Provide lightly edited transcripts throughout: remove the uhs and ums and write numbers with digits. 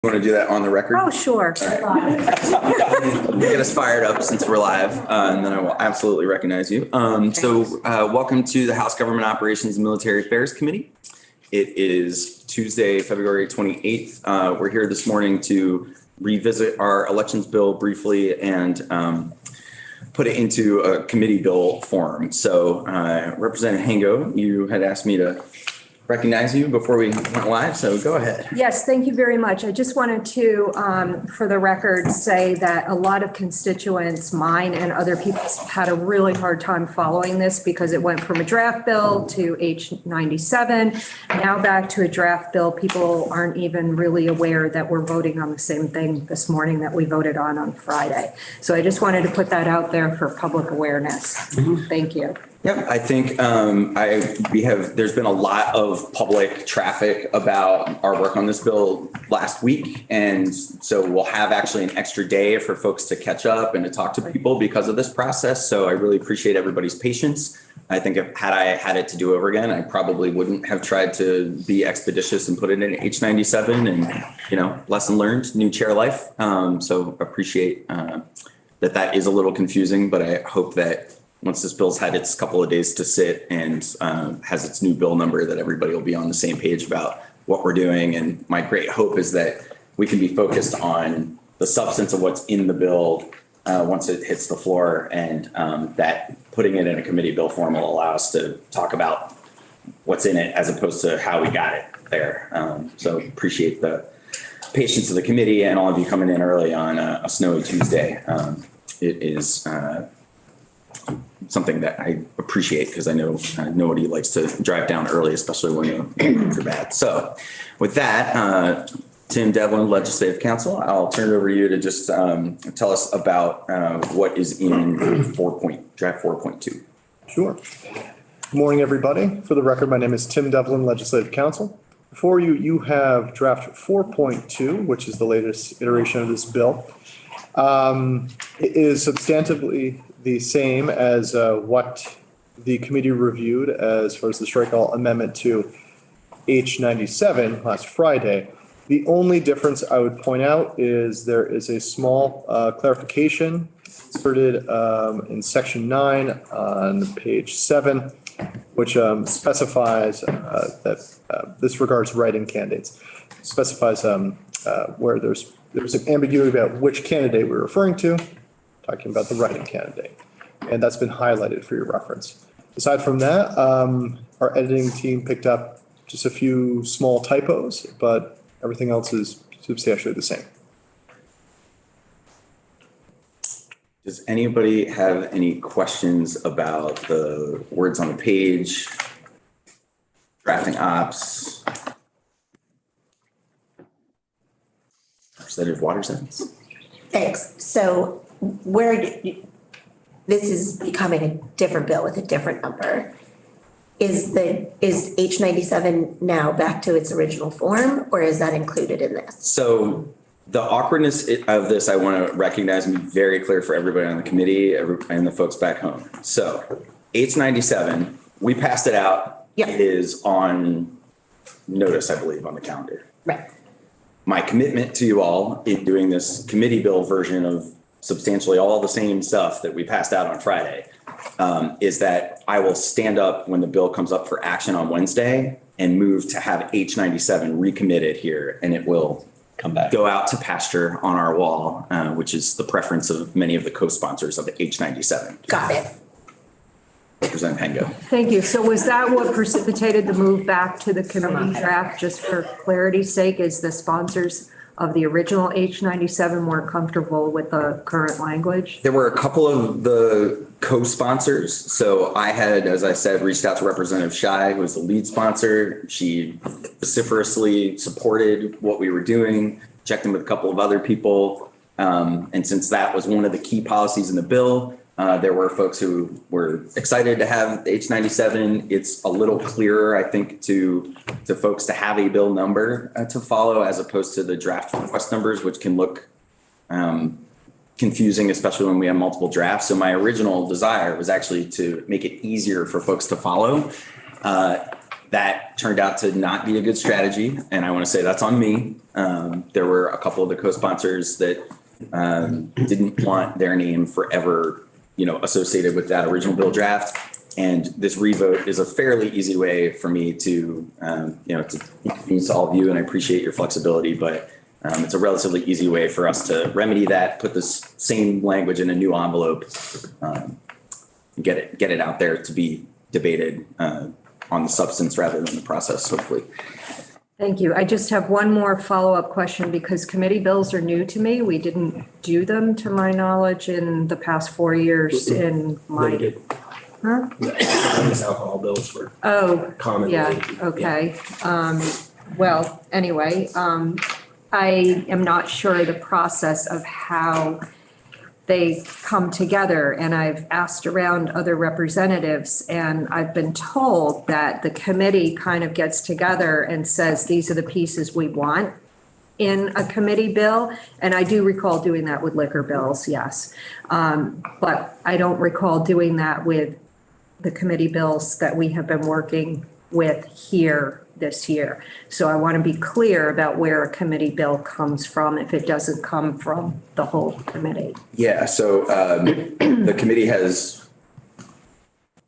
You want to do that on the record? Oh, sure. Get us fired up since we're live, and then I will absolutely recognize you. Welcome to the House Government Operations and Military Affairs Committee. It is Tuesday, February 28th. We're here this morning to revisit our elections bill briefly and put it into a committee bill form. So Representative Hango, you had asked me to recognize you before we went live, so go ahead. Yes, thank you very much. I just wanted to, for the record, say that a lot of constituents, mine and other people, had a really hard time following this because it went from a draft bill to H97, now back to a draft bill. People aren't even really aware that we're voting on the same thing this morning that we voted on Friday. So I just wanted to put that out there for public awareness. Thank you. Yep, I think there's been a lot of public traffic about our work on this bill last week. And so we'll have actually an extra day for folks to catch up and to talk to people because of this process. So I really appreciate everybody's patience. I think had I had it to do over again, I probably wouldn't have tried to be expeditious and put it in H97 and, lesson learned, new chair life. So appreciate that is a little confusing, but I hope that once this bill's had its couple of days to sit and has its new bill number, that everybody will be on the same page about what we're doing. And my great hope is that we can be focused on the substance of what's in the bill once it hits the floor, and that putting it in a committee bill form will allow us to talk about what's in it as opposed to how we got it there. So appreciate the patience of the committee and all of you coming in early on a snowy Tuesday. It is something that I appreciate because I know nobody likes to drive down early, especially when you're bad. So with that, Tim Devlin, Legislative Counsel, I'll turn it over to you to just tell us about what is in draft 4.2. Sure. Good morning, everybody. For the record, my name is Tim Devlin, Legislative Counsel. Before you, you have draft 4.2, which is the latest iteration of this bill. It is substantively the same as what the committee reviewed as far as the strikeout amendment to H97 last Friday. The only difference I would point out is there is a small clarification inserted in section 9 on page 7, which specifies that this regards write-in candidates. Specifies where there's an ambiguity about which candidate we're referring to, talking about the write-in candidate. And that's been highlighted for your reference. Aside from that, our editing team picked up just a few small typos, but everything else is substantially the same. Does anybody have any questions about the words on the page, drafting ops, Representative Waters? Thanks. So this is becoming a different bill with a different number. Is H97 now back to its original form, or is that included in this? So the awkwardness of this, I want to recognize and be very clear for everybody on the committee and the folks back home. So H97, we passed it out. Yep. It is on notice, I believe, on the calendar. Right. My commitment to you all in doing this committee bill version of substantially all the same stuff that we passed out on Friday is that I will stand up when the bill comes up for action on Wednesday and move to have H97 recommitted here, and it will go out to pasture on our wall, which is the preference of many of the co-sponsors of the H97. Got it. Representative Hango. Thank you. So was that what precipitated the move back to the committee draft? Just for clarity's sake, is the sponsors of the original H97 more comfortable with the current language? There were a couple of the co-sponsors. So I had, as I said, reached out to Representative Shai, who was the lead sponsor. She vociferously supported what we were doing, checked in with a couple of other people. And since that was one of the key policies in the bill, there were folks who were excited to have the H97. It's a little clearer, I think, to folks to have a bill number to follow as opposed to the draft request numbers, which can look confusing, especially when we have multiple drafts. So my original desire was actually to make it easier for folks to follow. That turned out to not be a good strategy, and I want to say that's on me. There were a couple of the co-sponsors that didn't want their name forever, associated with that original bill draft. And this revote is a fairly easy way for me to, to inconvenience all of you, and I appreciate your flexibility, but it's a relatively easy way for us to remedy that, put this same language in a new envelope, and get it out there to be debated on the substance rather than the process, hopefully. Thank you. I just have one more follow-up question because committee bills are new to me. We didn't do them, to my knowledge, in the past 4 years in my. Did. Huh? These alcohol bills were commonly. Yeah, okay. Well, anyway, I am not sure the process of how they come together, and I've asked around other representatives, and I've been told that the committee kind of gets together and says, these are the pieces we want in a committee bill. And I do recall doing that with liquor bills, yes. But I don't recall doing that with the committee bills that we have been working with here this year. So I want to be clear about where a committee bill comes from if it doesn't come from the whole committee. Yeah, so the committee has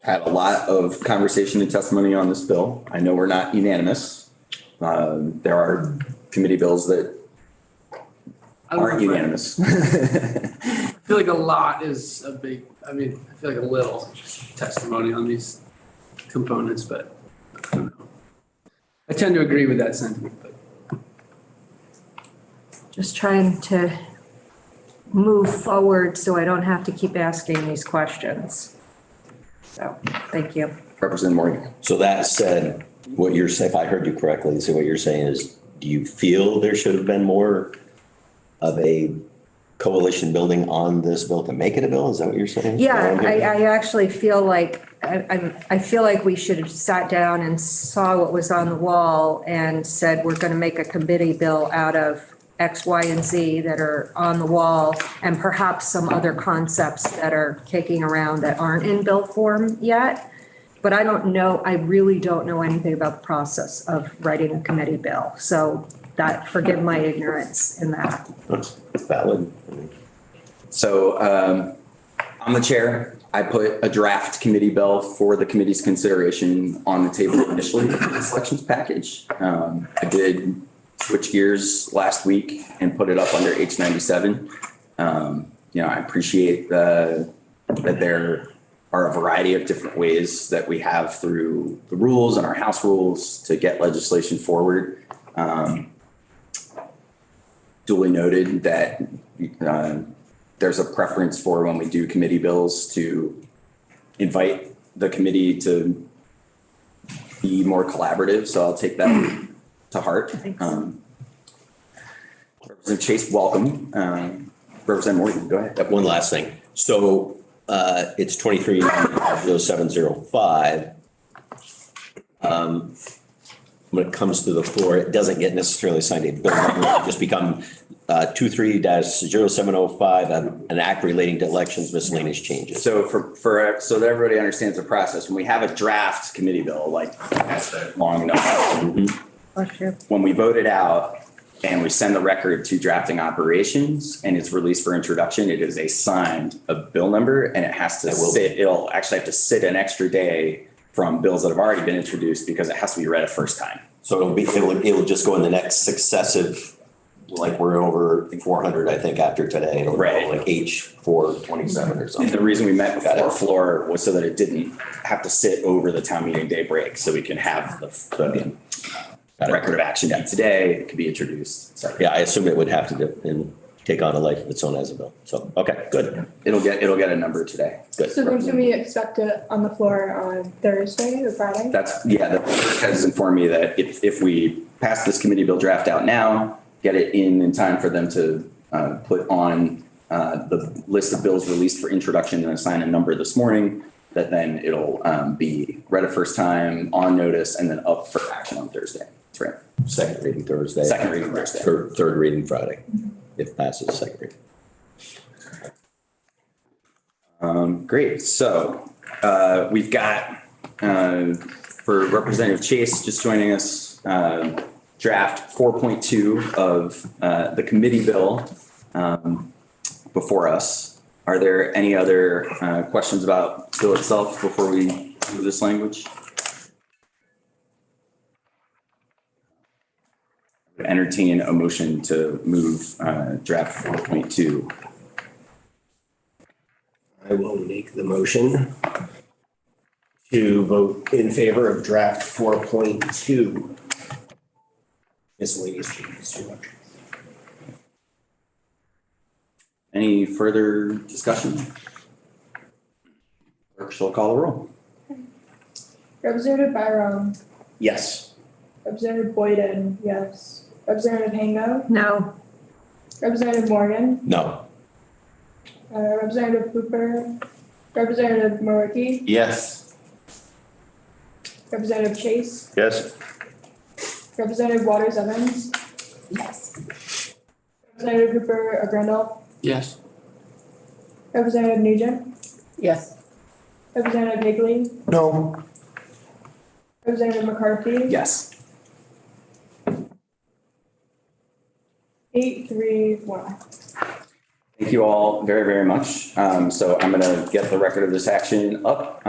had a lot of conversation and testimony on this bill. I know we're not unanimous. There are committee bills that aren't unanimous. I feel like a lot is a big, I feel like a little testimony on these components, but I don't know. I tend to agree with that sentiment, but. Just trying to move forward so I don't have to keep asking these questions. So, thank you. Representative Morgan. So that said, what you're saying, if I heard you correctly, so what you're saying is, do you feel there should have been more of a coalition building on this bill to make it a bill? Is that what you're saying? Yeah, I actually feel like, I feel like we should have sat down and saw what was on the wall and said, we're going to make a committee bill out of X, Y, and Z that are on the wall, and perhaps some other concepts that are kicking around that aren't in bill form yet. But I don't know, I really don't know anything about the process of writing a committee bill. So that, forgive my ignorance in that. That's valid. So I'm the chair. I put a draft committee bill for the committee's consideration on the table initially for the selections package. I did switch gears last week and put it up under H97. I appreciate that there are a variety of different ways that we have through the rules and our House rules to get legislation forward. Duly noted that there's a preference for when we do committee bills to invite the committee to be more collaborative. So I'll take that to heart. Representative Chase, welcome. Representative Morgan, go ahead. One last thing. So it's 23-0705. When it comes to the floor, it doesn't get necessarily assigned a bill number. It just become 23-0705, an act relating to elections, miscellaneous changes. So so that everybody understands the process, when we have a draft committee bill, like that's long enough. When we vote it out and we send the record to drafting operations and it's released for introduction, it is assigned a bill number and it has to sit, it'll actually have to sit an extra day from bills that have already been introduced because it has to be read a first time. So it'll just go in the next successive, like we're over 400, I think, after today. It'll go like H427 or something. And the reason we met before the floor was so that it didn't have to sit over the town meeting day break, so we can have the record of action be today. It could be introduced. Sorry. Yeah, I assume it would have to take on a life of its own as a bill. So, okay, good. It'll get a number today. Good. So then do we expect it on the floor on Thursday or Friday? The clerk has informed me that if we pass this committee bill draft out now, get it in time for them to put on the list of bills released for introduction and assign a number this morning, that then it'll be read a first time, on notice, and then up for action on Thursday. That's right. Second reading Thursday. Second reading Thursday. Third reading Friday, if passes second reading. Great. So we've got for Representative Chase, just joining us, draft 4.2 of the committee bill before us. Are there any other questions about the bill itself before we move this language? Entertain a motion to move draft 4.2. I will make the motion to vote in favor of draft 4.2. Miscellaneous changes too much. Any further discussion? Clerk shall call the roll. Representative Byram, Yes. Representative Boyden, yes. Representative Hango, No. Representative Morgan, No. Representative Cooper, Representative Markey, Yes. Representative Chase, Yes. Representative Waters Evans, Yes. Representative Cooper Randolph, Yes. Representative Nugent, Yes. Representative Higley, No. Representative McCarthy. Yes. 8-3-1. Thank you all very, very much. So I'm going to get the record of this action up.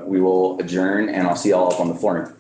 We will adjourn and I'll see you all up on the floor